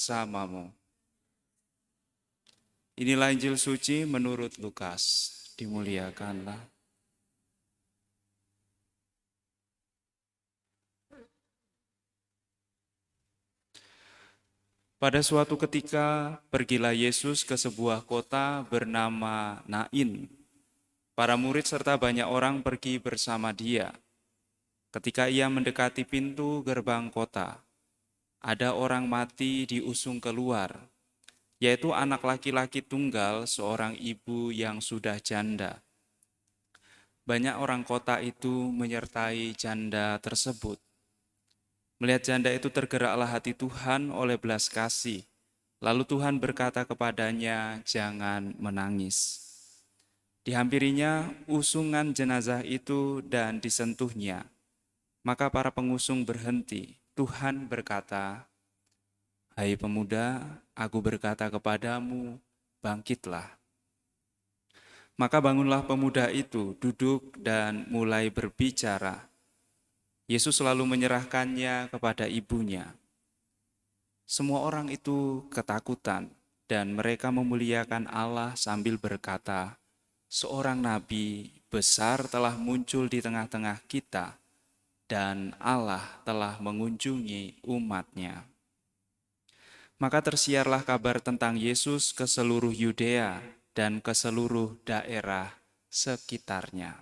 bersamamu. Inilah Injil suci menurut Lukas. Dimuliakanlah. Pada suatu ketika, pergilah Yesus ke sebuah kota bernama Nain. Para murid serta banyak orang pergi bersama dia. Ketika ia mendekati pintu gerbang kota, ada orang mati diusung keluar, yaitu anak laki-laki tunggal seorang ibu yang sudah janda. Banyak orang kota itu menyertai janda tersebut. Melihat janda itu tergeraklah hati Tuhan oleh belas kasih. Lalu Tuhan berkata kepadanya, jangan menangis. Dihampirinya usungan jenazah itu dan disentuhnya. Maka para pengusung berhenti. Tuhan berkata, hai pemuda, aku berkata kepadamu, bangkitlah. Maka bangunlah pemuda itu, duduk dan mulai berbicara. Yesus selalu menyerahkannya kepada ibunya. Semua orang itu ketakutan dan mereka memuliakan Allah sambil berkata, seorang nabi besar telah muncul di tengah-tengah kita dan Allah telah mengunjungi umatnya. Maka tersiarlah kabar tentang Yesus ke seluruh Yudea dan ke seluruh daerah sekitarnya.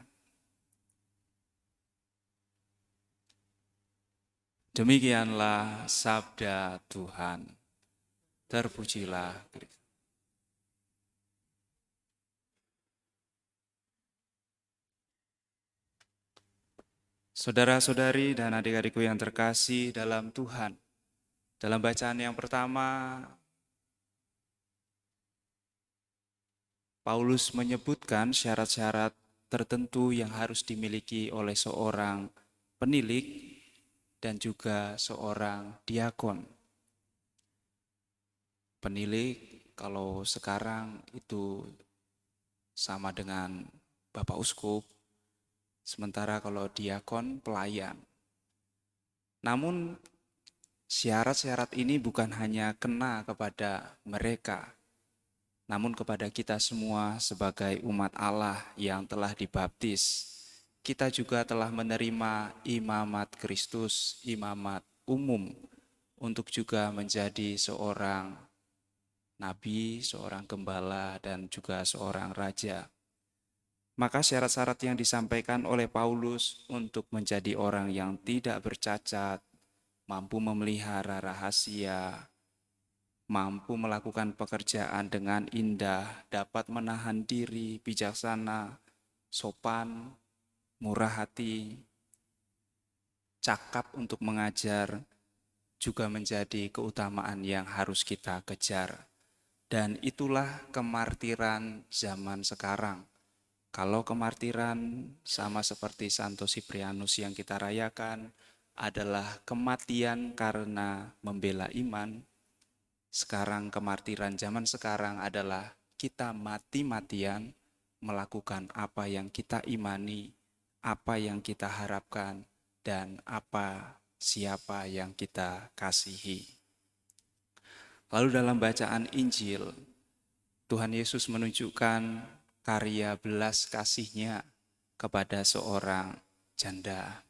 Demikianlah sabda Tuhan. Terpujilah Kristus. Saudara-saudari dan adik-adikku yang terkasih dalam Tuhan. Dalam bacaan yang pertama, Paulus menyebutkan syarat-syarat tertentu yang harus dimiliki oleh seorang penilik dan juga seorang diakon. Penilik kalau sekarang itu sama dengan Bapak Uskup, sementara kalau diakon pelayan. Namun syarat-syarat ini bukan hanya kena kepada mereka, namun kepada kita semua sebagai umat Allah yang telah dibaptis. Kita juga telah menerima imamat Kristus, imamat umum, untuk juga menjadi seorang nabi, seorang gembala, dan juga seorang raja. Maka syarat-syarat yang disampaikan oleh Paulus untuk menjadi orang yang tidak bercacat, mampu memelihara rahasia, mampu melakukan pekerjaan dengan indah, dapat menahan diri, bijaksana, sopan, murah hati, cakap untuk mengajar, juga menjadi keutamaan yang harus kita kejar. Dan itulah kemartiran zaman sekarang. Kalau kemartiran sama seperti Santo Siprianus yang kita rayakan adalah kematian karena membela iman, sekarang kemartiran zaman sekarang adalah kita mati-matian melakukan apa yang kita imani, apa yang kita harapkan, dan siapa yang kita kasihi. Lalu dalam bacaan Injil, Tuhan Yesus menunjukkan karya belas kasih-Nya kepada seorang janda.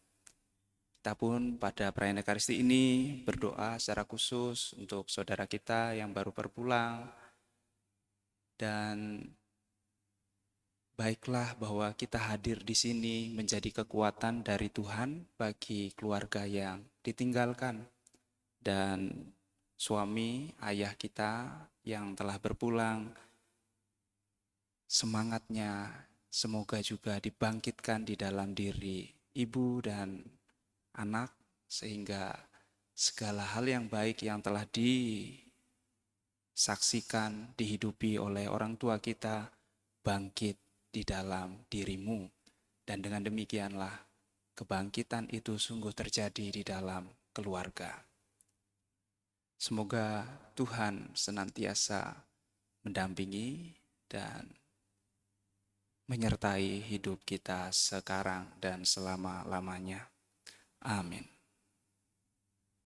Kita pun pada perayaan Ekaristi ini berdoa secara khusus untuk saudara kita yang baru berpulang. Dan baiklah bahwa kita hadir di sini menjadi kekuatan dari Tuhan bagi keluarga yang ditinggalkan. Dan suami, ayah kita yang telah berpulang, semangatnya semoga juga dibangkitkan di dalam diri ibu dan anak, sehingga segala hal yang baik yang telah disaksikan, dihidupi oleh orang tua kita bangkit di dalam dirimu. Dan dengan demikianlah kebangkitan itu sungguh terjadi di dalam keluarga. Semoga Tuhan senantiasa mendampingi dan menyertai hidup kita sekarang dan selama-lamanya. Amin.